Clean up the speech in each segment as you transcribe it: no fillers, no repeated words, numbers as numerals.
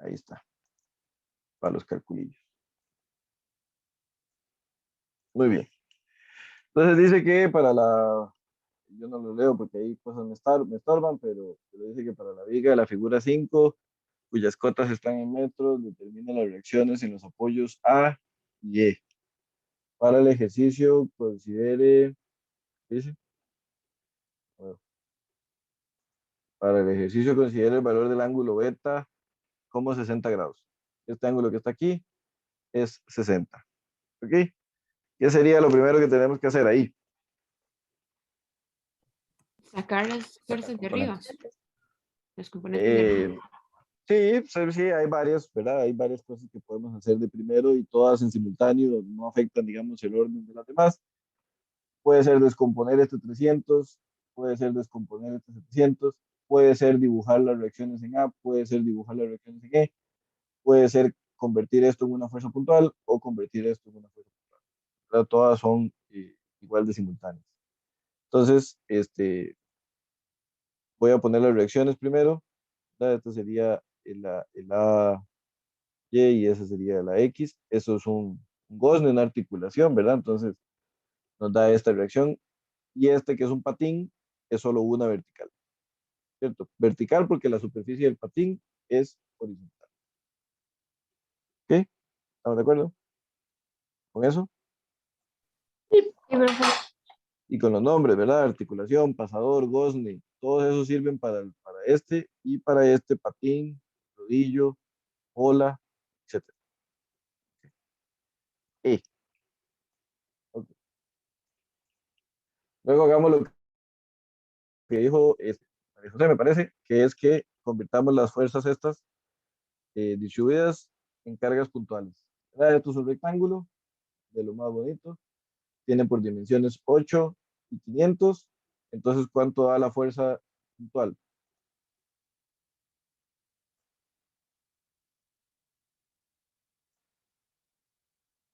Ahí está, para los calculillos. Muy bien. Entonces dice que para la, yo no lo leo porque ahí cosas me estorban, pero dice que para la viga de la figura 5, cuyas cotas están en metros, determina las reacciones en los apoyos A y E. Para el ejercicio, considere, ¿qué dice? Bueno, para el ejercicio, considere el valor del ángulo beta como 60 grados. Este ángulo que está aquí es 60. ¿Ok? ¿Qué sería lo primero que tenemos que hacer ahí? Sacar las Sacar fuerzas de arriba, componentes. los componentes de arriba. Sí, hay varias, ¿verdad? Hay varias cosas que podemos hacer de primero y todas en simultáneo, no afectan, digamos, el orden de las demás. Puede ser descomponer este 300, puede ser descomponer este 700, puede ser dibujar las reacciones en A, puede ser dibujar las reacciones en E, puede ser convertir esto en una fuerza puntual o convertir esto en una fuerza puntual. ¿Verdad? Todas son igual de simultáneas. Entonces, voy a poner las reacciones primero. ¿Verdad? Esto sería el A, Y ese sería la X. Eso es un gozne, una articulación, ¿verdad? Entonces nos da esta reacción. Y este que es un patín es solo una vertical, ¿cierto? Vertical porque la superficie del patín es horizontal. ¿Ok? ¿Estamos de acuerdo con eso? Sí, profe. Y con los nombres, ¿verdad? Articulación, pasador, gozne, todos esos sirven para este y para este patín, rodillo, ola, etc. E. Ok. Luego hagamos lo que dijo María José, me parece, que es que convirtamos las fuerzas estas distribuidas en cargas puntuales. ¿Verdad? Esto es un rectángulo de lo más bonito. Tiene por dimensiones 8 y 500. Entonces, ¿cuánto da la fuerza puntual?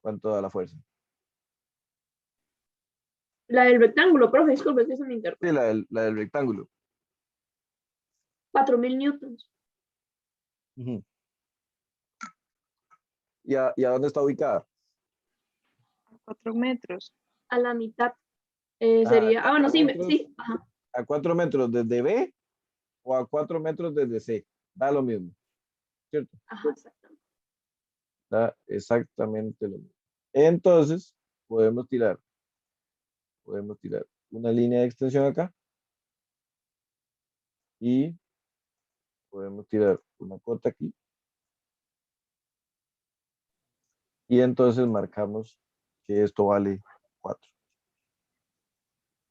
¿Cuánto da la fuerza? La del rectángulo, profe, disculpe, que se me interrumpió. Sí, la del rectángulo. 4000 newtons. Uh-huh. ¿Y a dónde está ubicada? 4 metros. A la mitad. Ah, Sería. a Bueno, 4 sí, metros, sí. Ajá. a 4 metros desde B o a 4 metros desde C. Da lo mismo, ¿cierto? Ajá, exactamente. Da exactamente lo mismo. Entonces, podemos tirar una línea de extensión acá y podemos tirar una cota aquí. Y entonces marcamos que esto vale 4.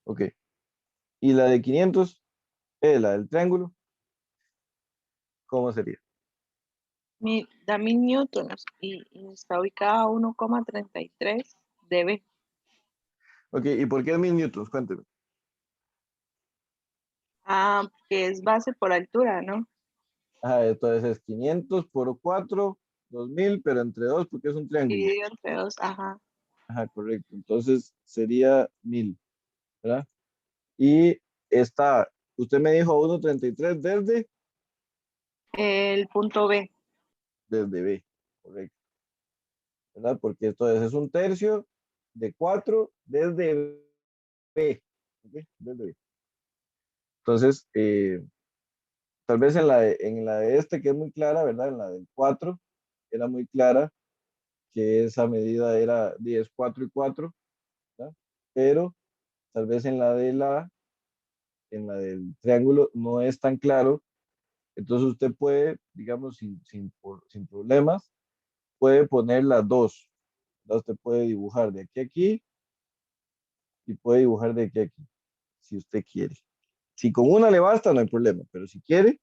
Ok. Y la de 500, la del triángulo, ¿cómo sería? Da 1000 newtons y está ubicada a 1,33 dB. Ok, ¿y por qué es 1000 newtons? Cuénteme. Ah, que es base por altura, ¿no? Ajá, entonces es 500 por 4, 2000, pero entre 2 porque es un triángulo. Dividido entre 2, ajá. Ajá, correcto. Entonces sería 1000, ¿verdad? Y está, usted me dijo 1,33 El punto B. desde B, correcto. ¿Verdad? Porque entonces es un tercio de 4 desde B. ¿Ok? Desde B. Entonces, tal vez en la de este, que es muy clara, ¿verdad? En la del 4, era muy clara que esa medida era 10, 4 y 4, ¿verdad? Pero tal vez en la del triángulo no es tan claro. Entonces usted puede, digamos, sin problemas, puede poner las dos. ¿Verdad? Usted puede dibujar de aquí a aquí y puede dibujar de aquí a aquí, si usted quiere. Si con una le basta, no hay problema, pero si quiere,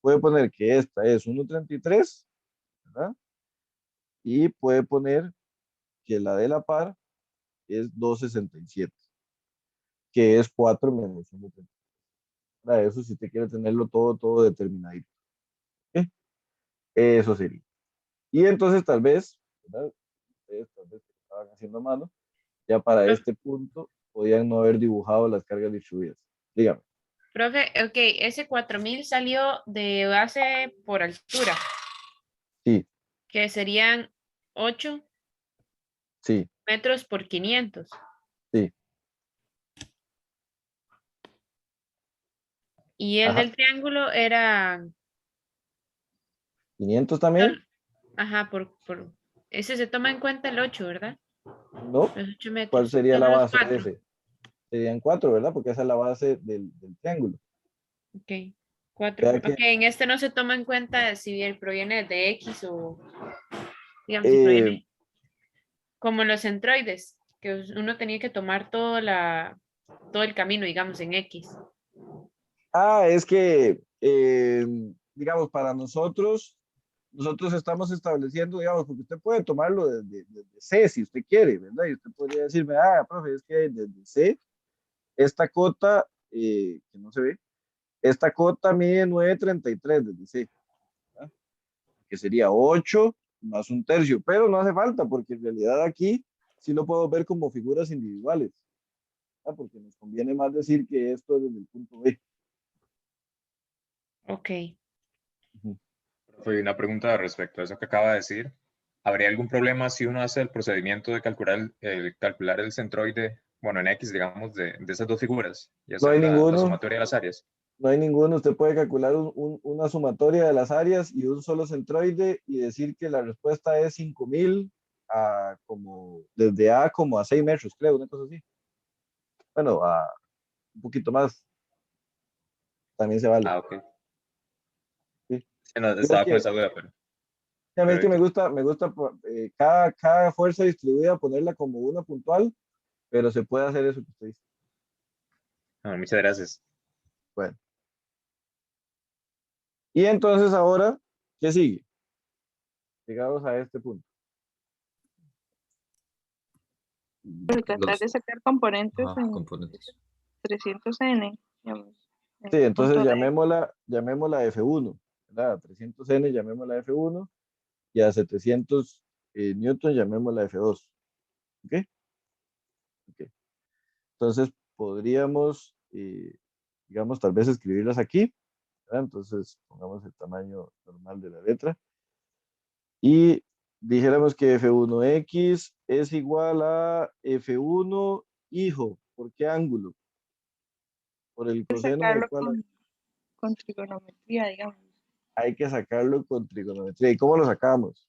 puede poner que esta es 1,33, ¿verdad? Y puede poner que la de la par es 2,67, que es 4 menos 1,33. Para eso, si usted quiere tenerlo todo determinadito. ¿Ok? Eso sería. Y entonces tal vez, ¿verdad? Ustedes tal vez que estaban haciendo a mano, ya para este punto podían no haber dibujado las cargas distribuidas. Dígame. Profe, ok, ese 4000 salió de base por altura. Sí, que serían 8 sí, metros por 500. sí. Y el Ajá. del triángulo era, 500 también, ajá, ese se toma en cuenta el 8, ¿verdad? ¿no? Los 8 ¿Cuál metros. sería la Solo los base de 4. ese? Serían 4, ¿verdad? Porque esa es la base del triángulo. Ok. 4. Vea Ok, que en este no se toma en cuenta si él proviene de X o, digamos, si eh, proviene como los centroides, que uno tenía que tomar todo el camino, digamos, en X. es que, digamos, para nosotros estamos estableciendo, digamos, porque usted puede tomarlo desde C si usted quiere, ¿verdad? Y usted podría decirme, profe, es que desde C, esta cota, que no se ve, esta cota mide 9,33 desde C, ¿verdad? Que sería 8 más un tercio, pero no hace falta, porque en realidad aquí sí lo puedo ver como figuras individuales, ¿verdad? Porque nos conviene más decir que esto es desde el punto B. Ok. Ujú. Fue una pregunta respecto a eso que acaba de decir. ¿Habría algún problema si uno hace el procedimiento de calcular el centroide, bueno, en X, digamos, de esas dos figuras y No hacer hay la ninguno. sumatoria de las áreas? No hay ninguno, usted puede calcular una sumatoria de las áreas y un solo centroide y decir que la respuesta es 5,000 como, desde A como a 6 metros, creo, una cosa así. Bueno, a un poquito más, también se vale. Ah, ok. Sí. Sí, no, Yo es estaba con que, esa duda, pero a mí es que perfecto. me gusta cada fuerza distribuida ponerla como una puntual, pero se puede hacer eso que usted dice. Ah, muchas gracias. Bueno, y entonces ahora, ¿qué sigue? Llegamos a este punto. Pero tratar de Los sacar componentes en componentes. 300N, digamos, Sí, en el entonces punto D. llamémosla F1, ¿verdad? A 300N llamémosla F1 y a 700 Newton llamémosla F2. ¿Ok? Ok. Entonces podríamos, digamos, tal vez escribirlas aquí, ¿verdad? Entonces pongamos el tamaño normal de la letra y dijéramos que F1X es igual a F1 hijo. ¿Por qué ángulo? Por el Hay que coseno del sacarlo cual con trigonometría, digamos. hay que sacarlo con trigonometría. ¿Y cómo lo sacamos?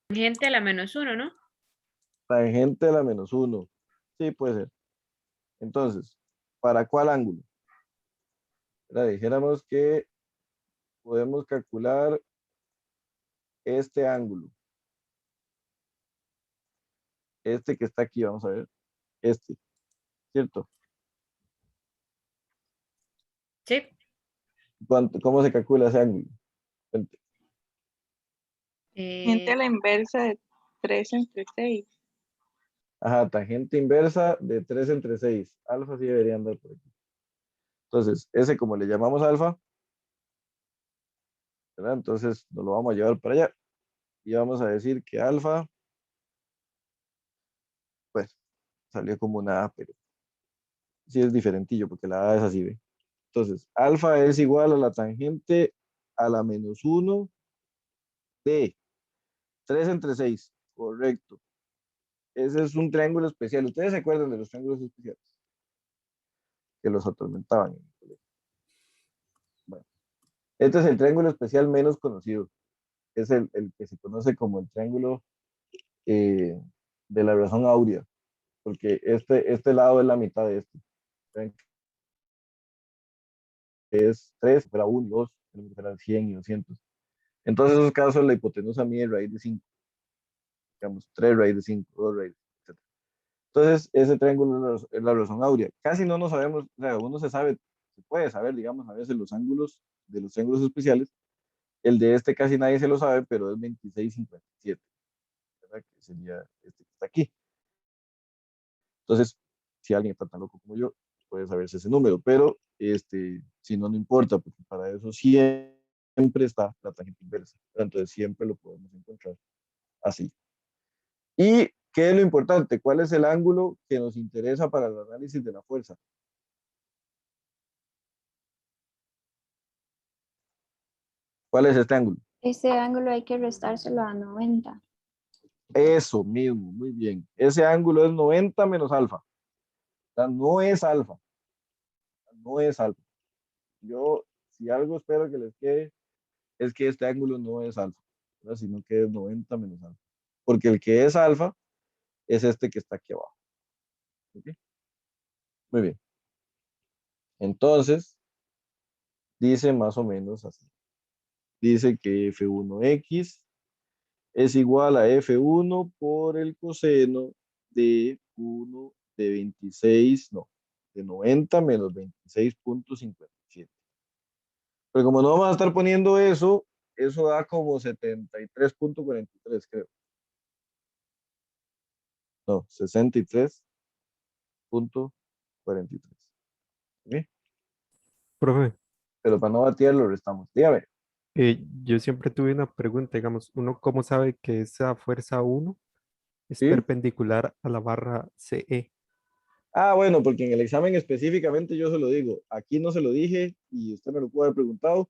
Gente a la -1, ¿no? Tangente a la -1. Sí, puede ser. Entonces, ¿para cuál ángulo? ¿Verdad? Dijéramos que podemos calcular este ángulo. Este que está aquí, vamos a ver. Este, ¿cierto? Sí. ¿Cómo se calcula ese ángulo? Cuente. Gente a Eh, la inversa de 3 entre 6. Ajá, tangente inversa de 3 entre 6. Alfa sí debería andar por aquí. Entonces, ese como le llamamos alfa, ¿verdad? Entonces nos lo vamos a llevar para allá. Y vamos a decir que alfa, pues, salió como una A, pero sí es diferentillo porque la A es así, ¿ve? Entonces, alfa es igual a la tangente a la -1 de 3 entre 6. Correcto. Ese es un triángulo especial. ¿Ustedes se acuerdan de los triángulos especiales? Que los atormentaban en el colegio. Bueno, este es el triángulo especial menos conocido. Es el que se conoce como el triángulo eh, de la razón áurea, porque este lado es la mitad de este. ¿Ven? Es 3, fuera 1, 2, fuera 100 y 200. En todos esos casos, la hipotenusa mide raíz de 5. Digamos, 3 raíz de 5, 2 raíz, etc. Entonces, ese triángulo es la razón áurea. Casi no nos sabemos, o sea, uno se puede saber, digamos, a veces los ángulos de los triángulos especiales. El de este casi nadie se lo sabe, pero es 26,57, ¿verdad? Que sería este que está aquí. Entonces, si alguien está tan loco como yo, puede saberse ese número, pero si no, no importa, porque para eso siempre está la tangente inversa. Entonces, siempre lo podemos encontrar así. ¿Y qué es lo importante? ¿Cuál es el ángulo que nos interesa para el análisis de la fuerza? ¿Cuál es este ángulo? Ese ángulo hay que restárselo a 90. Eso mismo, muy bien. Ese ángulo es 90 menos alfa. O sea, no es alfa. No es alfa. Yo, si algo espero que les quede, es que este ángulo no es alfa, ¿verdad? Sino que es 90 menos alfa. Porque el que es alfa es este que está aquí abajo. ¿Ok? Muy bien. Entonces, dice más o menos así. Dice que f1x es igual a f1 por el coseno de 1 de 26, no, de 90 menos 26.57. Pero como no vamos a estar poniendo eso da como 73.43, creo. No, 63.43. ¿Ok? Profe, Pero para no batearlo, restamos. Dígame. yo siempre tuve una pregunta, digamos, ¿uno cómo sabe que esa fuerza 1 es ¿Sí? perpendicular a la barra CE? Ah, bueno, porque en el examen específicamente yo se lo digo. Aquí no se lo dije y usted me lo pudo haber preguntado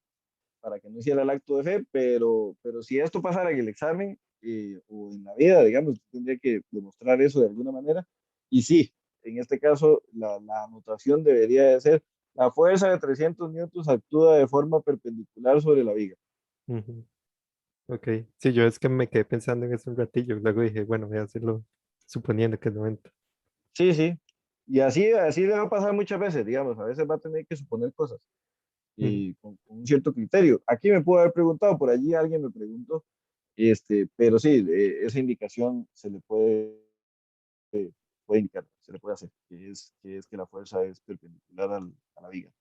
para que no hiciera el acto de fe, pero si esto pasara en el examen o en la vida, digamos, tendría que demostrar eso de alguna manera. Y sí, en este caso la anotación debería de ser, la fuerza de 300 newtons actúa de forma perpendicular sobre la viga. Ujú. Ok, sí, yo es que me quedé pensando en eso un ratillo, luego dije, bueno, voy a hacerlo suponiendo que es 90. Sí, sí. Y así le va a pasar muchas veces, digamos, a veces va a tener que suponer cosas Ujú. y con un cierto criterio. Aquí me pudo haber preguntado, por allí alguien me preguntó, pero sí, esa indicación se le puede indicar, se le puede hacer, que es que la fuerza es perpendicular a la viga.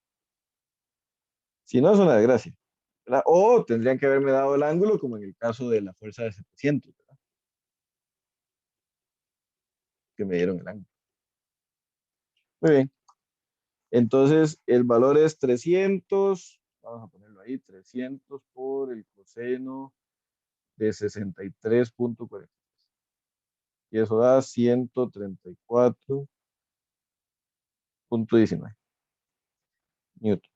Si no, es una desgracia, ¿verdad? O tendrían que haberme dado el ángulo, como en el caso de la fuerza de 700, ¿verdad? Que me dieron el ángulo. Muy bien. Entonces, el valor es 300, vamos a ponerlo ahí, 300 por el coseno de 63.40. Y eso da 134.19 newton.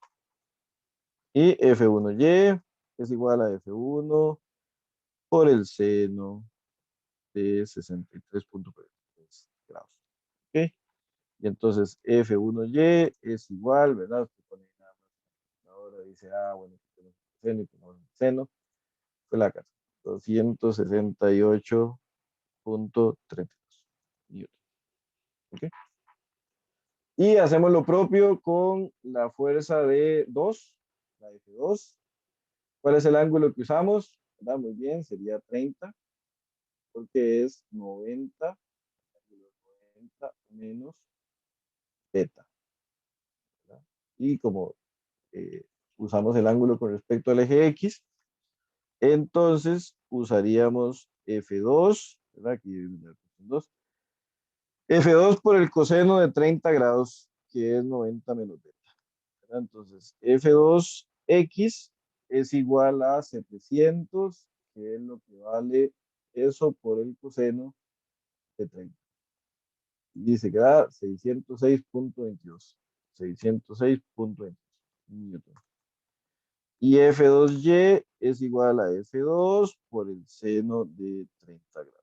Y F1y es igual a F1 por el seno de 63.43 grados. ¿Ok? Y entonces F1y es igual, ¿verdad? Usted pone nada más. Ahora dice, bueno, tenemos seno y tenemos seno. Fue la casa. 268.32 newton. ¿Ok? Y hacemos lo propio con la fuerza de 2, la F2. ¿Cuál es el ángulo que usamos? ¿Verdad? Muy bien, sería 30, porque es 90 menos beta, ¿verdad? Y como usamos el ángulo con respecto al eje X, entonces usaríamos F2, ¿verdad? Aquí F2. F2 por el coseno de 30 grados, que es 90 menos beta, ¿verdad? Entonces, F2X es igual a 700, que es lo que vale eso por el coseno de 30. Y dice que da 606.22. 606.22 newton. Y F2Y es igual a F2 por el seno de 30 grados.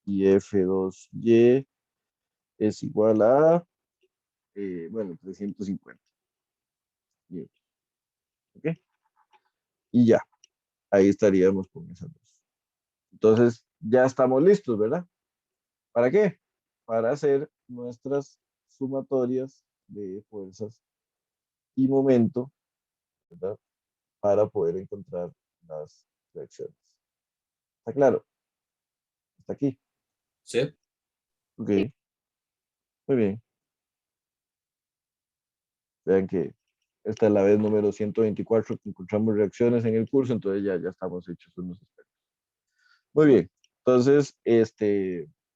Y F2Y es igual a, 350 newton. ¿Ok? Y ya, ahí estaríamos con esas dos. Entonces, ya estamos listos, ¿verdad? ¿Para qué? Para hacer nuestras sumatorias de fuerzas y momento, ¿verdad? Para poder encontrar las reacciones. ¿Está claro? ¿Está aquí? Sí. Ok, muy bien. Vean que esta es la vez número 124 que encontramos reacciones en el curso, entonces ya estamos hechos unos expertos. Muy bien, entonces,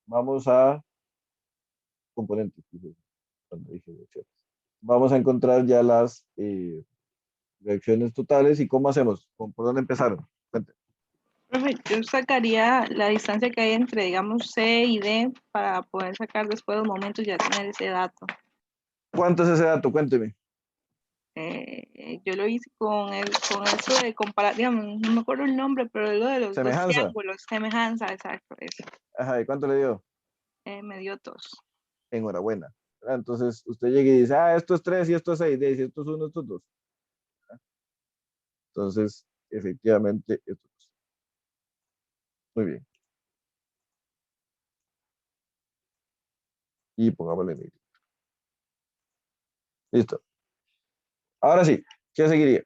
vamos a componentes, cuando dije reacciones. Vamos a encontrar ya las reacciones totales y cómo hacemos, por dónde empezaron. Cuéntenme. Profe, yo sacaría la distancia que hay entre, digamos, C y D para poder sacar después los momentos y ya tener ese dato. ¿Cuánto es ese dato? Cuénteme. Yo lo hice con eso de comparar, digamos, no me acuerdo el nombre, pero lo de los dos Semejanza. triángulos, semejanza, exacto, eso. Ajá, ¿y cuánto le dio? Me dio 2. Enhorabuena. ¿Verdad? Entonces usted llega y dice, ah, esto es 3 y esto es 6. Dice, esto es 1, esto es 2. Entonces, efectivamente, esto es. Muy bien. Y pongámosle negrito. Listo. Ahora sí, ¿qué seguiría?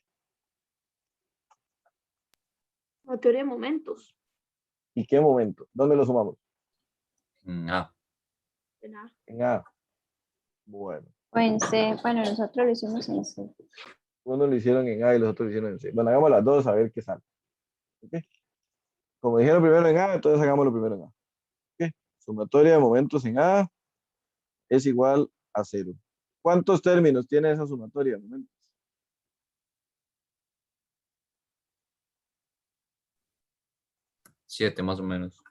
La teoría de momentos. ¿Y qué momento? ¿Dónde lo sumamos? Ah, En A. En A. Bueno, O en C. Bueno, nosotros lo hicimos en C. uno lo hicieron en A y los otros lo hicieron en C. Bueno, hagamos las dos a ver qué sale. ¿Ok? Como dijeron primero en A, entonces hagámoslo primero en A. ¿Ok? Sumatoria de momentos en A es igual a 0. ¿Cuántos términos tiene esa sumatoria de momentos? 7 más o menos.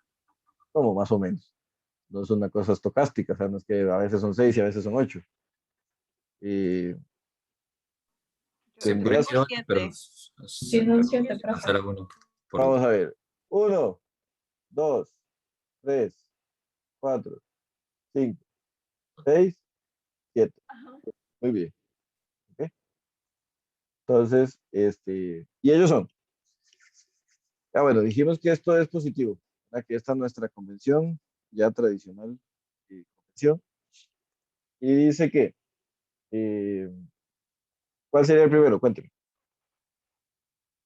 Como más o menos. No es una cosa estocástica, o sea, no es que a veces son 6 y a veces son 8. Y Se puede tendrías, decir 8, pero Sí, son 7, profe. cancela uno por vamos a ver, 1, 2, 3, 4, 5, 6, 7. Ajá. Muy bien. ¿Ok? Entonces, y ellos son. Bueno, dijimos que esto es positivo, ¿verdad? Que esta es nuestra convención ya tradicional convención. Y dice que, ¿cuál sería el primero? Cuénteme.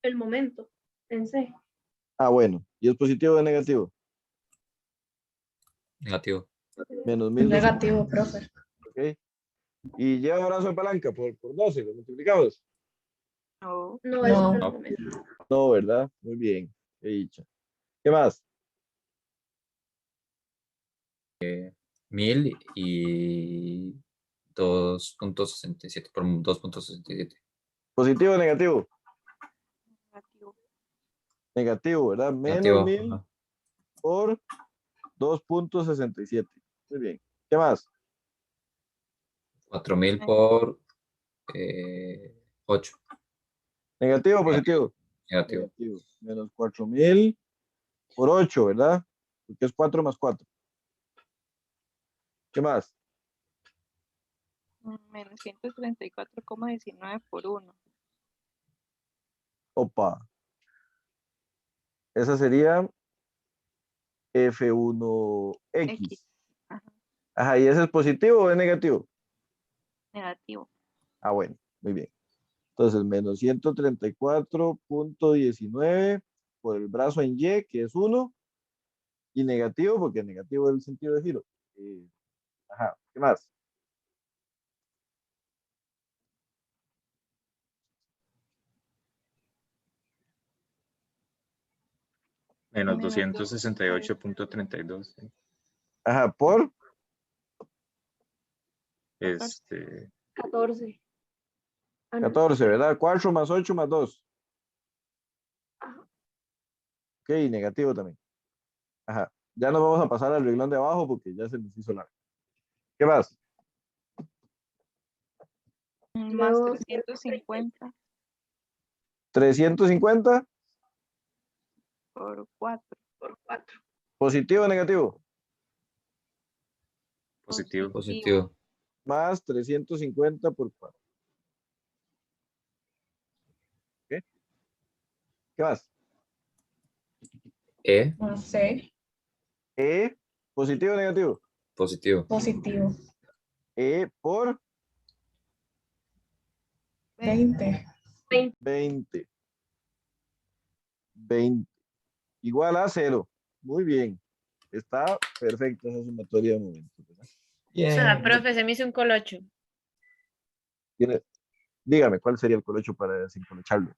El momento. En C. Bueno, ¿y es positivo o negativo? negativo. Menos Es 1200. negativo, profe. ¿Ok? Y lleva brazo de palanca por 12, lo multiplicamos. No, No, es No. el momento. No, ¿verdad? Muy bien. He dicho. ¿Qué más? 1000 y 2.67 por 2.67. ¿Positivo o negativo? negativo. Negativo, ¿verdad? Negativo. Menos 1000 Ajá. por 2.67. Muy bien. ¿Qué más? 4000 por 8. ¿Negativo o positivo? Negativo. Negativo. Menos 4000 por 8, ¿verdad? Porque es 4 más 4. ¿Qué más? Menos 134,19 por 1. Opa. Esa sería F1X. X. Ajá, Ajá, ¿y ese es positivo o es negativo? negativo. Bueno, muy bien. Entonces, menos 134.19 por el brazo en Y, que es 1, y negativo, porque negativo es el sentido de giro. Ajá, ¿qué más? Menos Menos 268.32. Ajá, por 14. 14. Ah, no. 14, ¿verdad? 4 más 8 más 2. Ajá. Ok, y negativo también. Ajá, ya nos vamos a pasar al reglón de abajo porque ya se nos hizo largo. ¿Qué más? Más Luego, 350 350, por 4. por 4. positivo o negativo, Positivo. Positivo. más 350 por 4. ¿Ok? ¿Qué más? Más C. Positivo o negativo, Positivo. Positivo. por 20. 20. 20. Igual a 0. Muy bien. Está perfecta esa sumatoria de momentos, ¿verdad? Profe, se me hizo un colocho. Dígame, ¿cuál sería el colocho para desencolocharlo?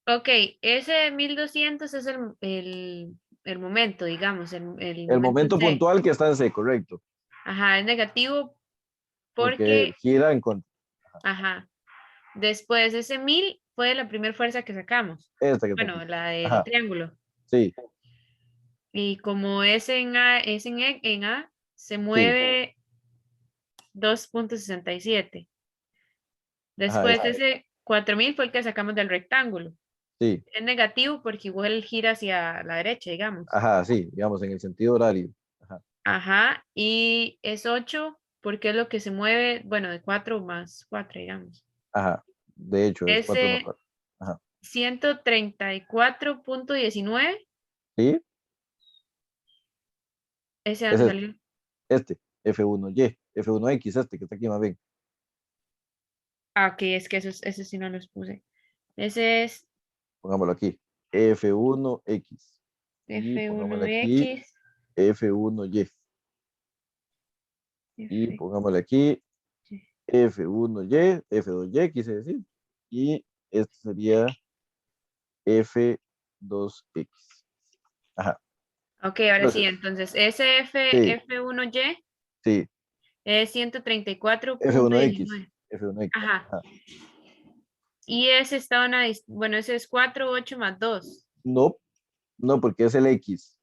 Ok, ese 1200 es el momento, digamos, el El momento momento C. puntual que está en C, correcto. Ajá, es negativo Porque porque, gira en contra. ajá, después ese 1000 fue la primera fuerza que sacamos. Esta que está Bueno, aquí. la del Ajá, triángulo. sí, Y como es en A, en A, se sí. mueve 2.67. Después ese. ese 4000 fue el que sacamos del rectángulo. Sí, Es negativo porque igual gira hacia la derecha, digamos. ajá, sí, digamos, en el sentido horario. Ajá, Ajá, y es 8 porque es lo que se mueve, bueno, de 4 más 4, digamos. ajá. De hecho, es 4 más Ese 4. Ajá. 134.19, ¿Sí? ese Es donde salió. este, F1Y, F1X, este que está aquí más bien. Ah, ok, es que esos sí no los puse. Ese es Pongámoslo aquí, F1X. Y pongámosle aquí F1X. F1Y. Y F, pongámosle aquí F1Y, F2Y, quise decir. Y este sería F2X. Ajá. ok, ahora sí, Entonces, entonces ese sí, F1Y sí, es 134.19. F1X, F1X. Ajá. Ajá. Y ese está bueno, ese es 4, 8 más 2. No, no, porque es el X.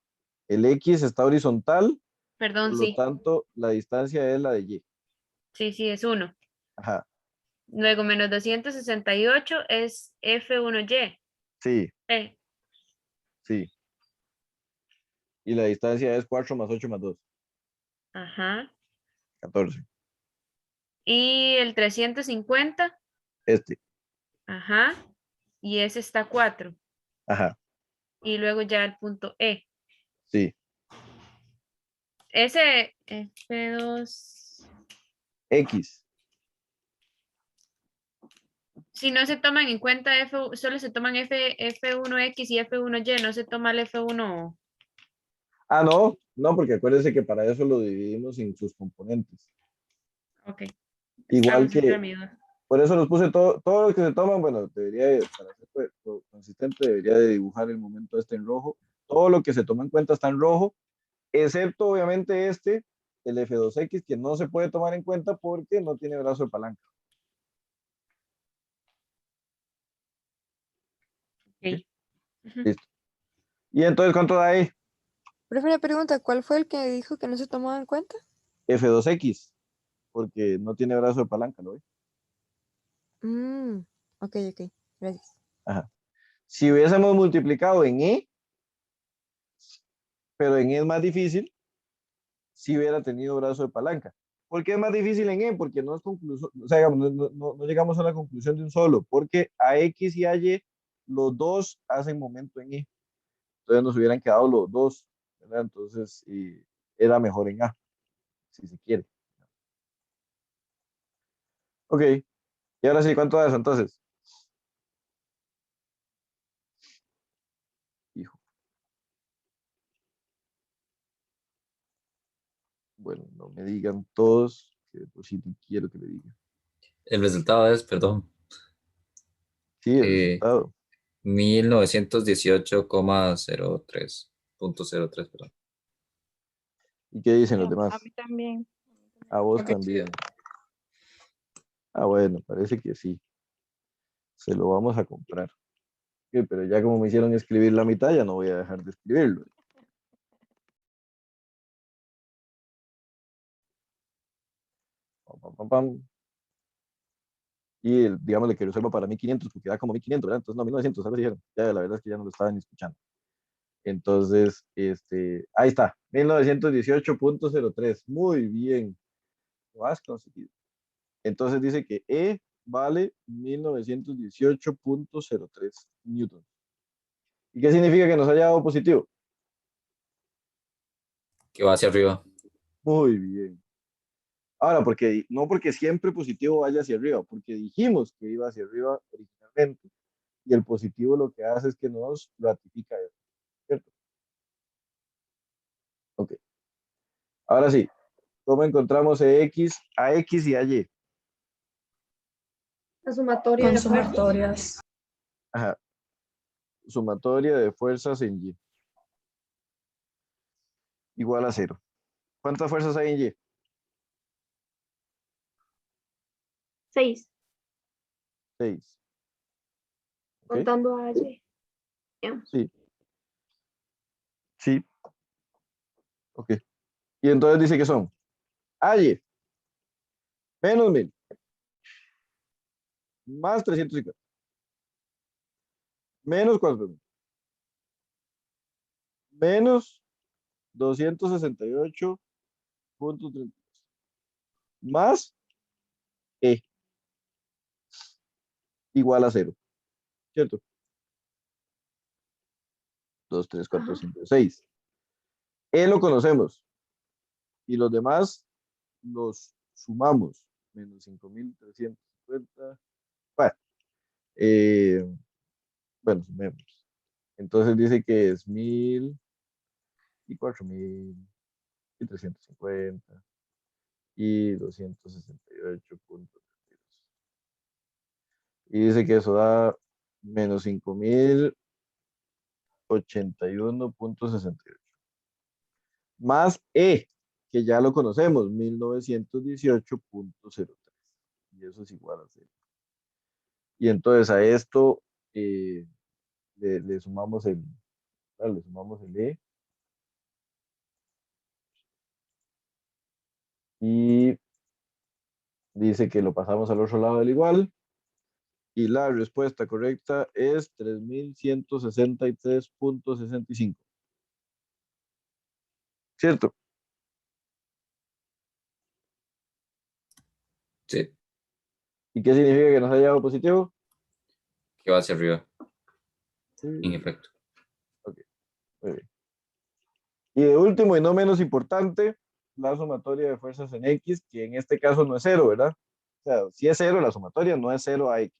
El X está horizontal, por Perdón, lo sí. tanto, la distancia es la de Y. Sí, sí, es 1. Ajá. Luego menos 268 es F1Y. Sí, Eh, sí. Y la distancia es 4 más 8 más 2, Ajá. 14. Y el 350. Este. Ajá. Y ese está 4. Ajá. Y luego ya el punto E. Sí. Ese F2. X. Si no se toman en cuenta solo se toman F1X y F1Y, no se toma el F1. Ah, no, no, porque acuérdense que para eso lo dividimos en sus componentes. Ok. Igual Esa era que, mi duda. por eso los puse todos los que se toman, bueno, para ser consistente, debería de dibujar el momento este en rojo. Todo lo que se toma en cuenta está en rojo, excepto obviamente este, el F2X, que no se puede tomar en cuenta porque no tiene brazo de palanca. ¿Ok? Ok. Ujú. Listo. Y entonces, ¿cuánto da ahí? Profe, una pregunta, ¿cuál fue el que dijo que no se tomaba en cuenta? F2X, porque no tiene brazo de palanca, ¿lo ve? Mm, ok, ok, gracias. Ajá. Si hubiésemos multiplicado en E, pero en E es más difícil, si hubiera tenido brazo de palanca. ¿Por qué es más difícil en E? Porque no es conclusión, o sea, digamos, no llegamos a la conclusión de un solo, porque a X y a Y, los dos hacen momento en E. Entonces nos hubieran quedado los dos, ¿verdad? Entonces, era mejor en A, si se quiere. Ok, y ahora sí, ¿cuánto da eso entonces? Hijo. Bueno, no me digan todos, que por si no quiero que le digan. El resultado es, perdón, Sí, el eh, resultado. 1918,03.03, perdón. ¿Y qué dicen los No, demás? a mí también. A vos Parecido. también. Ah, bueno, parece que sí. Se lo vamos a comprar. Sí, pero ya como me hicieron escribir la mitad, ya no voy a dejar de escribirlo. Pam, pam, pam, pam. Y digámosle que resuelva para 1500, porque da como 1500, ¿verdad? Entonces, no, 1900, algo así dijeron. Ya, la verdad es que ya no lo estaban escuchando. Entonces, ahí está, 1918.03. Muy bien, lo has conseguido. Entonces dice que E vale 1918.03 newton. ¿Y qué significa que nos haya dado positivo? Que va hacia arriba. Muy bien. Ahora, no porque siempre positivo vaya hacia arriba, porque dijimos que iba hacia arriba originalmente, y el positivo lo que hace es que nos ratifica eso, ¿cierto? Ok. Ahora sí, ¿cómo encontramos a X y a Y? La sumatoria Con de fuerzas. sumatorias. Ajá. Sumatoria de fuerzas en Y. Igual a 0. ¿Cuántas fuerzas hay en Y? 6, 6. ¿Ok? contando a Y. Digamos. Sí. Sí. Ok. Y entonces dice que son A, Y, menos 1000, más 350, menos 4.000, menos 268.32, más E igual a 0, ¿cierto? 2, 3, 4, Ajá. 5, 6. E lo conocemos y los demás los sumamos. Menos 5.350. Bueno, bueno, sumemos. Entonces dice que es 1.000 y 4.350 y 268.32. Y dice que eso da menos 5.081.68. Más E, que ya lo conocemos, 1918.03. Y eso es igual a 0. Y entonces a esto le sumamos le sumamos el E. Y dice que lo pasamos al otro lado del igual. Y la respuesta correcta es 3.163.65. ¿Cierto? Sí, ¿Y qué significa que nos haya dado positivo? que va hacia arriba, en Sí. efecto. Ok, muy bien. Y de último y no menos importante, la sumatoria de fuerzas en X, que en este caso no es 0, ¿verdad? O sea, si es 0, la sumatoria no es 0 a X.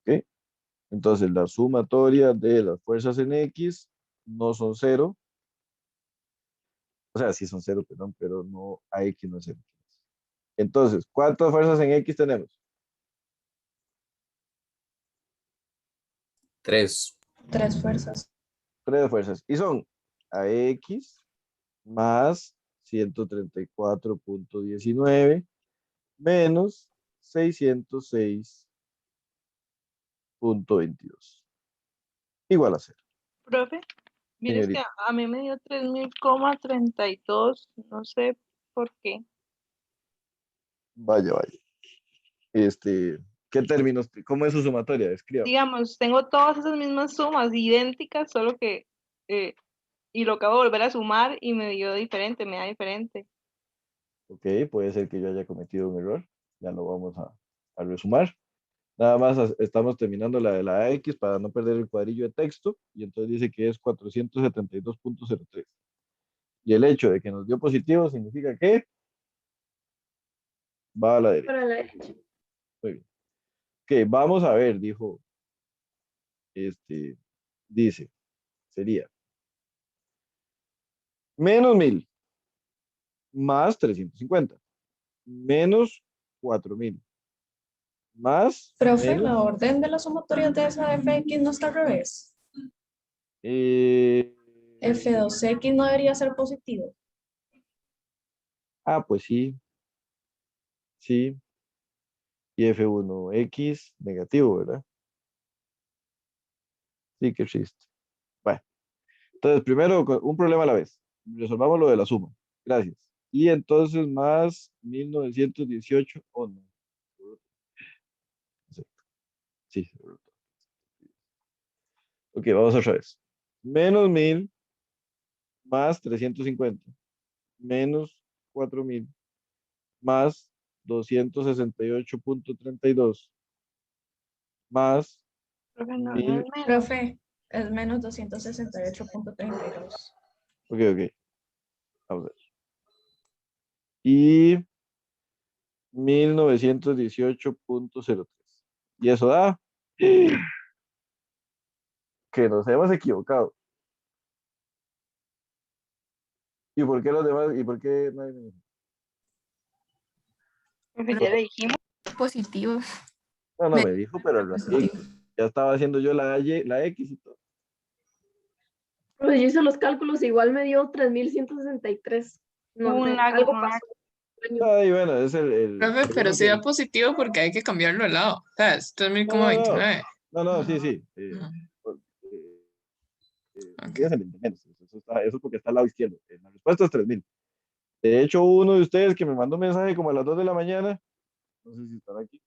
¿Ok? Entonces, la sumatoria de las fuerzas en X no son 0. O sea, sí son 0, perdón, pero no a X no es 0. Entonces, ¿cuántas fuerzas en X tenemos? 3. 3 fuerzas. 3 fuerzas. Y son AX más 134.19 menos 606.22. Igual a 0. Profe, mires que Señorita, a mí me dio 3.000,32, no sé por qué. vaya, vaya. ¿Qué términos? ¿Cómo es su sumatoria? Escriba. Digamos, tengo todas esas mismas sumas idénticas, solo que, y lo acabo de volver a sumar y me dio diferente, me da diferente. Ok, puede ser que yo haya cometido un error. Ya lo vamos a resumar. Nada más estamos terminando la de la X para no perder el cuadrillo de texto. Y entonces dice que es 472.03. Y el hecho de que nos dio positivo significa que va a la derecha. Para la derecha. Muy bien. Ok, vamos a ver, dice, sería menos 1.000 más 350 menos 4.000 más Profe, menos la orden de las sumatorias de esa FX no está al revés. eh, F2X no debería ser positivo. pues sí, sí, y F1X negativo, ¿verdad? Sí, qué triste. Bueno, entonces primero un problema a la vez. Resolvamos lo de la suma. Gracias. Y entonces más 1918, no. Sí, ok, vamos otra vez. Menos 1.000 más 350 menos 4.000 más 268.32 más Profe, no, no 1.000. es menos. Profe, es menos 268.32. Ok, ok. Vamos a ver. Y 1918.03. Y eso da que nos hemos equivocado. ¿Y por qué los demás? ¿Y por qué nadie me dijo? Profe, ya le dijimos. Positivo. No, no me dijo, pero al ratito. Positivo. Ya estaba haciendo yo la X y todo. Pues yo hice los cálculos, igual me dio 3.163. No Un sé, lag, algo un lag. pasó. Ay, bueno, es Profe, pero digamos sí da el. positivo porque hay que cambiarlo de lado. O sea, es No, no, no. 3.029. No, no, sí, sí. Ujú, ok. Fíjense en el de menos. Eso es porque está al lado izquierdo. La respuesta es 3.000. De hecho, uno de ustedes que me mandó un mensaje como a las 2 de la mañana no sé si estará aquí.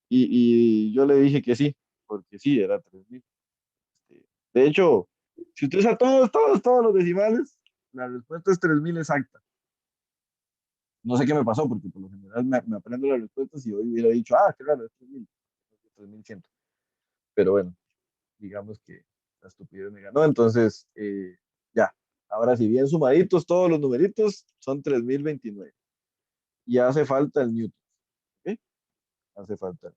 Y yo le dije que sí, porque sí, era 3000. De hecho, si usted usa todos los decimales, la respuesta es 3000 exacta. No sé qué me pasó, porque por lo general me aprendo las respuestas y hoy hubiera dicho, qué raro, es 3000, 3100. Pero bueno, digamos que la estupidez me ganó. Entonces, ya. Ahora, si bien sumaditos todos los numeritos, son 3029. Y hace falta el Newton. ¿Ok? Hace falta.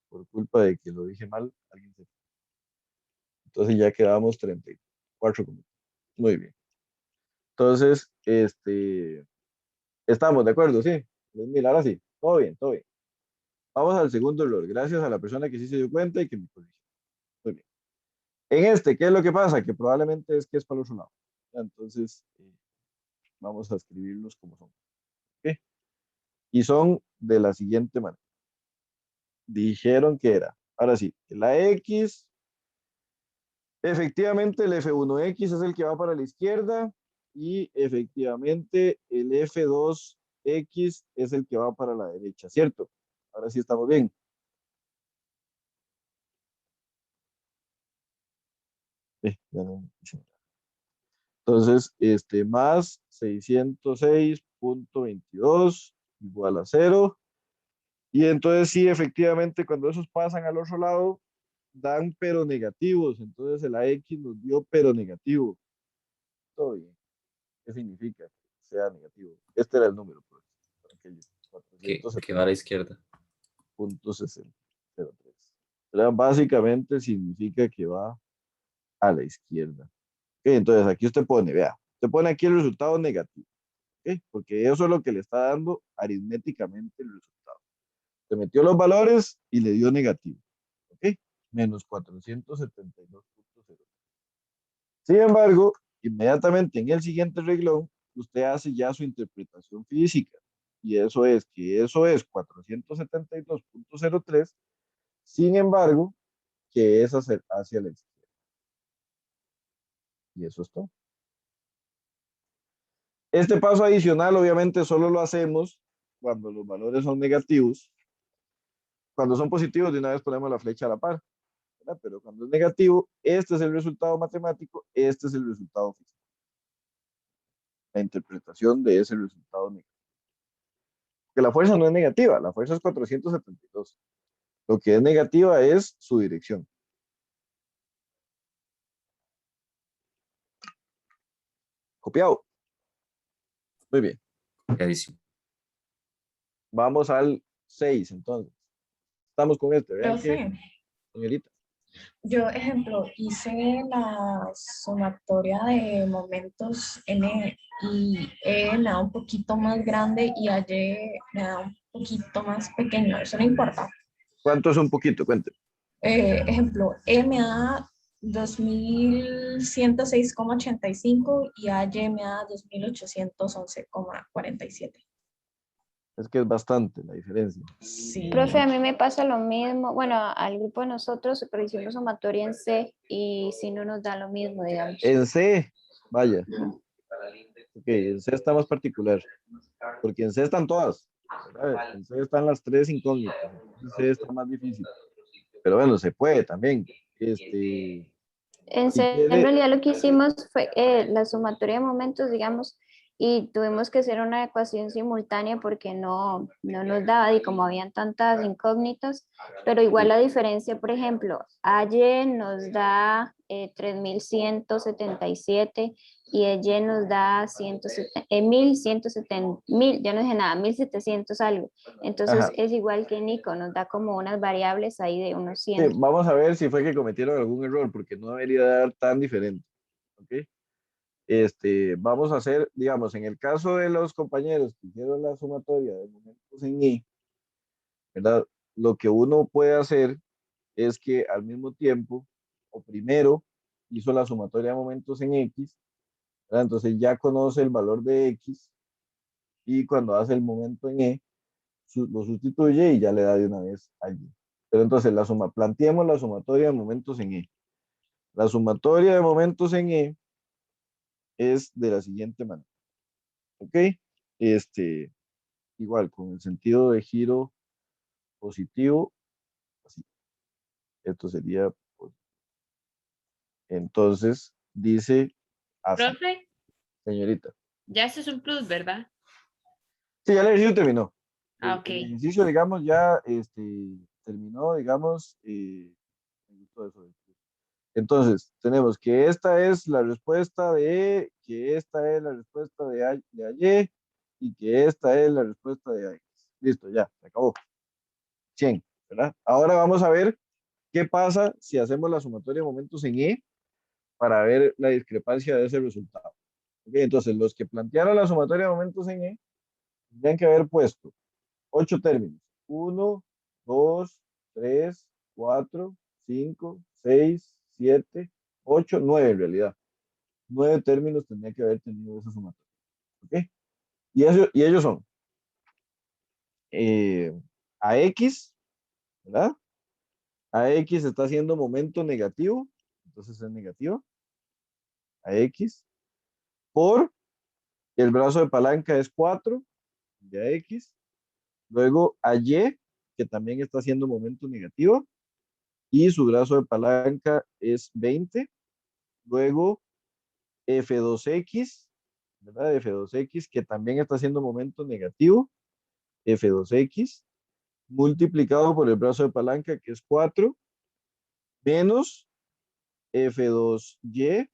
Por culpa de que lo dije mal, alguien se... Entonces ya quedamos 34 con... Muy bien. Entonces, estamos de acuerdo, sí. 3000, ahora sí. Todo bien, todo bien. Vamos al segundo error. Gracias a la persona que sí se dio cuenta y que me corrigió. Muy bien. En este, ¿qué es lo que pasa? Que probablemente es que es para el otro lado. Entonces, vamos a escribirlos como son. ¿Ok? Y son de la siguiente manera. Dijeron que era. Ahora sí, la X, efectivamente el F1X es el que va para la izquierda y efectivamente el F2X es el que va para la derecha, ¿cierto? Ahora sí estamos bien. Ya no, entonces, más 606.22 igual a 0. Y entonces sí, efectivamente, cuando esos pasan al otro lado, dan pero negativos. Entonces el AX nos dio pero negativo. Todo bien. ¿Qué significa que sea negativo? Este era el número, pues, para aquello, Que va a la izquierda. 470.6003. Pero básicamente significa que va a la izquierda. Ok, entonces aquí usted pone, vea, usted pone aquí el resultado negativo. ¿Ok? Porque eso es lo que le está dando aritméticamente el resultado. Se metió los valores y le dio negativo. ¿Ok? Menos 472.0. Sin embargo, inmediatamente en el siguiente reglón, usted hace ya su interpretación física. Y eso es que eso es 472.03. Sin embargo, que es hacia la izquierda. Y eso es todo. Este paso adicional, obviamente, solo lo hacemos cuando los valores son negativos. Cuando son positivos, de una vez ponemos la flecha a la par. ¿Verdad? Pero cuando es negativo, este es el resultado matemático, este es el resultado físico. La interpretación de ese resultado negativo. Que la fuerza no es negativa, la fuerza es 472. Lo que es negativa es su dirección. Copiado. Muy bien. Copiadísimo. Vamos al 6, entonces. Estamos con este, vean que, Profe, señorita. yo, ejemplo, hice la sumatoria de momentos N y E me da un poquito más grande y Y me da un poquito más pequeño. Eso no importa. ¿Cuánto es un poquito? Cuente. Ejemplo, E me da 2106,85 y AY me da 2811,47. Es que es bastante la diferencia. Sí. Profe, a mí me pasa lo mismo. Bueno, al grupo de nosotros, pero hicimos sumatoria en C y si no nos da lo mismo, digamos. En C, vaya. Ok, en C está más particular. Porque en C están todas. ¿Verdad? En C están las tres incógnitas. En C está más difícil. Pero bueno, se puede también. En Si C, en quiere, realidad lo que hicimos fue la sumatoria de momentos, digamos, y tuvimos que hacer una ecuación simultánea porque no nos daba, y como habían tantas incógnitas, pero igual la diferencia, por ejemplo, AY nos da 3177 y EY nos da 1170, 1000, ya no dije nada, 1700 algo. Entonces ajá. es igual que Nico, nos da como unas variables ahí de unos Sí, 100. vamos a ver si fue que cometieron algún error, porque no debería dar tan diferente. ¿Ok? Vamos a hacer, digamos, en el caso de los compañeros que hicieron la sumatoria de momentos en I, ¿verdad? Lo que uno puede hacer es que al mismo tiempo, o primero, hizo la sumatoria de momentos en X, ¿verdad? Entonces ya conoce el valor de X y cuando hace el momento en E, lo sustituye y ya le da de una vez allí. Pero entonces planteemos la sumatoria de momentos en E. La sumatoria de momentos en E es de la siguiente manera. ¿Ok? igual, con el sentido de giro positivo, así. Esto sería, pues, entonces, dice así, Profe, señorita. ya eso es un plus, ¿verdad? Sí, ya el ejercicio terminó. Ah, El ok. ejercicio, digamos, ya terminó, digamos, me gustó eso. Entonces, tenemos que esta es la respuesta de E, que esta es la respuesta de Y y que esta es la respuesta de AX. Listo, ya, se acabó. 100, ¿verdad? Ahora vamos a ver qué pasa si hacemos la sumatoria de momentos en E para ver la discrepancia de ese resultado. Ok, entonces, los que plantearon la sumatoria de momentos en E tendrían que haber puesto 8 términos. 1, 2, 3, 4, 5, 6, 7, 8, 9 en realidad. 9 términos tendría que haber tenido esa sumatoria. ¿Ok? Y ellos son AX, ¿verdad? AX está haciendo momento negativo, entonces es negativo. AX por el brazo de palanca es 4 de AX. Luego AY, que también está haciendo momento negativo, y su brazo de palanca es 20. Luego F2X, ¿verdad? F2X, que también está haciendo momento negativo, F2X, multiplicado por el brazo de palanca, que es 4, menos F2Y,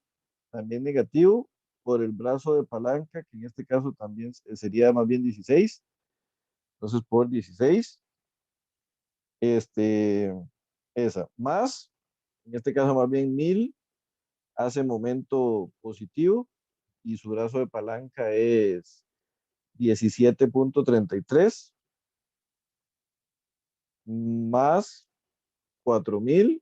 también negativo, por el brazo de palanca, que en este caso también sería más bien 16. Entonces, por 16, esa, más, en este caso más bien 1000, hace momento positivo, y su brazo de palanca es 17.33 más 4000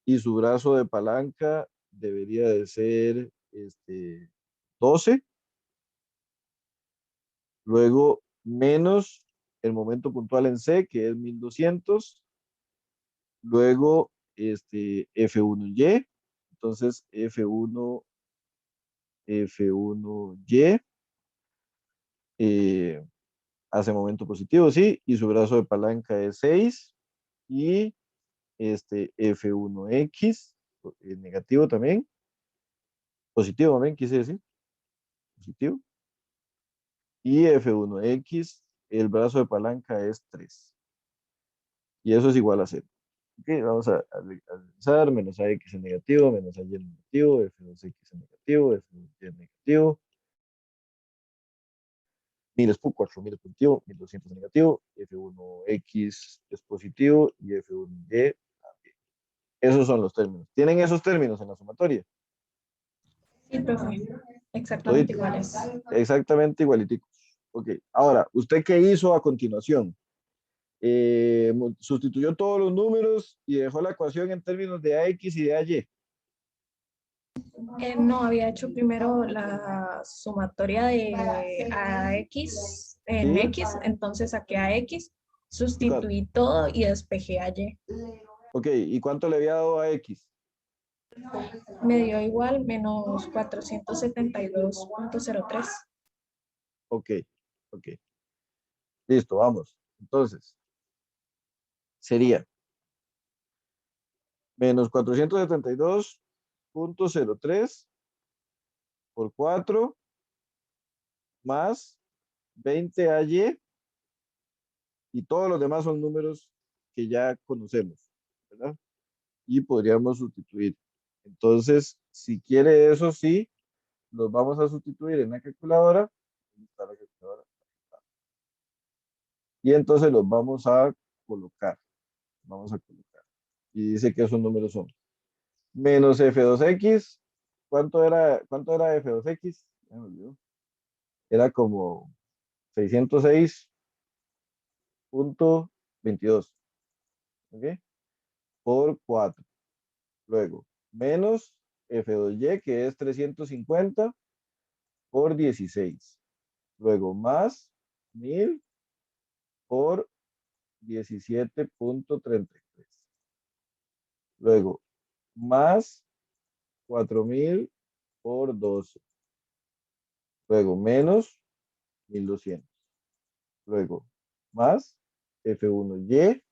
y su brazo de palanca debería de ser 12. Luego menos el momento puntual en C, que es 1200. Luego F1Y. Entonces F1Y hace momento positivo, sí, y su brazo de palanca es 6. Y F1X, negativo también, positivo también, quise decir, positivo. Y F1X, el brazo de palanca es 3. Y eso es igual a 0. Ok, vamos a realizar, menos AX es negativo, menos AY es negativo, F2X es negativo, F2Y es negativo. 1000 es 4000 es positivo, 1200 es negativo, F1X es positivo y F1Y también. Esos son los términos. ¿Tienen esos términos en la sumatoria? Sí, profe. Exactamente Toditos. iguales. Exactamente igualiticos. Ok, ahora, ¿usted qué hizo a continuación? Sustituyó todos los números y dejó la ecuación en términos de AX y de AY. No, había hecho primero la sumatoria de AX en ¿Sí? X, entonces saqué a X, ¿Y cuánto? sustituí todo y despejé a Y. Ok, ¿y cuánto le había dado a X? Me dio igual menos 472.03. Ok, ok. Listo, vamos. Entonces, sería menos 472.03 por 4 más 20 AY y todos los demás son números que ya conocemos, ¿verdad? Y podríamos sustituir. Entonces, si quiere eso, sí, los vamos a sustituir en la calculadora. ¿Dónde está la calculadora? Y entonces los vamos a colocar. Vamos a colocar. Y dice que esos números son menos F2X. ¿Cuánto era F2X? Ya me olvidó. Era como 606.22. ¿Ok? Por 4. Luego, menos F2Y, que es 350 por 16. Luego, más 1000 por 17.33. Luego, más 4000 por 12. Luego, menos 1200. Luego, más F1Y.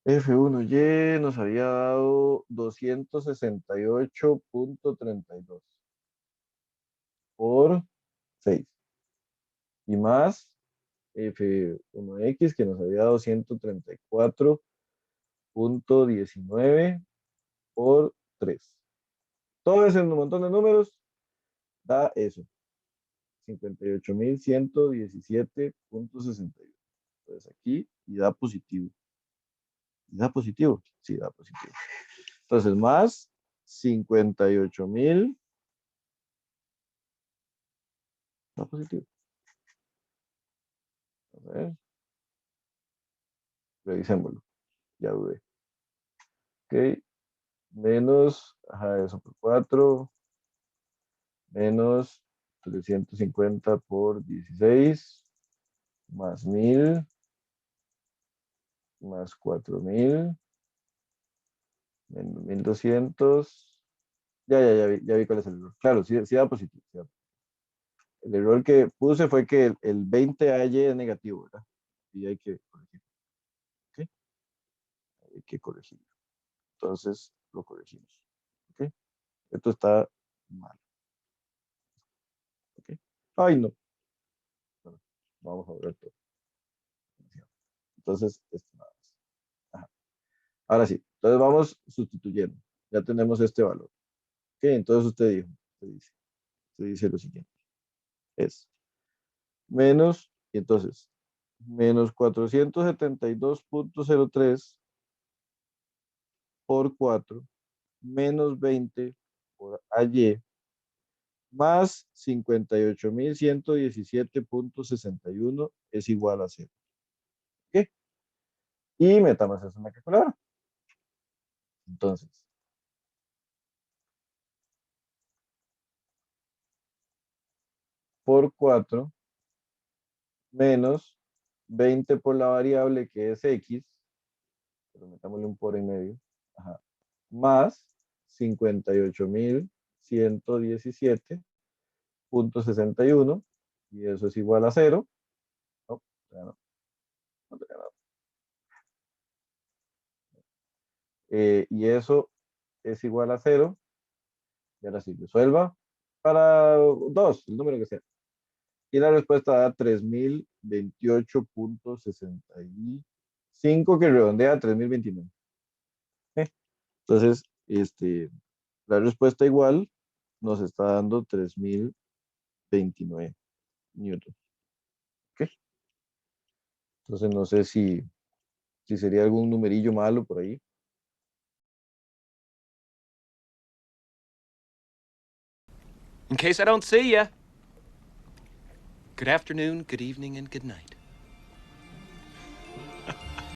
F1Y nos había dado 268.32 por 6. Y más F1X que nos había dado 134.19 por 3. Todo ese montón de números da eso. 58.117.61. Entonces aquí y da positivo. ¿Y da positivo? Sí, da positivo. Entonces más 58.000 da positivo. A ver. Revisémoslo. Ya dudé. Ok. Menos, ajá, eso por 4. Menos 350 por 16. Más 1000. Más 4000. Menos 1200. Ya vi cuál es el error. Claro, sí, sí da positivo. Sí da positivo. El error que puse fue que el 20AY es negativo, ¿verdad? Y hay que corregirlo. ¿Ok? Hay que corregirlo. Entonces lo corregimos. ¿Ok? Esto está mal. ¿Ok? Ay, no. Bueno, vamos a ver todo. Entonces, esto nada más. Ajá. Ahora sí. Entonces vamos sustituyendo. Ya tenemos este valor. ¿Ok? Entonces usted dice lo siguiente. Es menos, y entonces, menos 472.03 por 4, menos 20 por AY, más 58.117.61 es igual a 0. ¿Ok? Y metamos eso en la calculadora. Entonces, por 4 menos 20 por la variable que es X, pero metámosle un por en medio, ajá, más 58.117.61, y eso es igual a 0. No, ya no, no, ya no. Y eso es igual a 0. Y ahora sí, resuelva para 2, el número que sea. Y la respuesta da 3028.65, que redondea a 3029. Entonces, la respuesta igual nos está dando 3029 newtons. ¿Ok? Entonces, no sé si sería algún numerillo malo por ahí. In case I don't see ya. Good afternoon, good evening, and good night.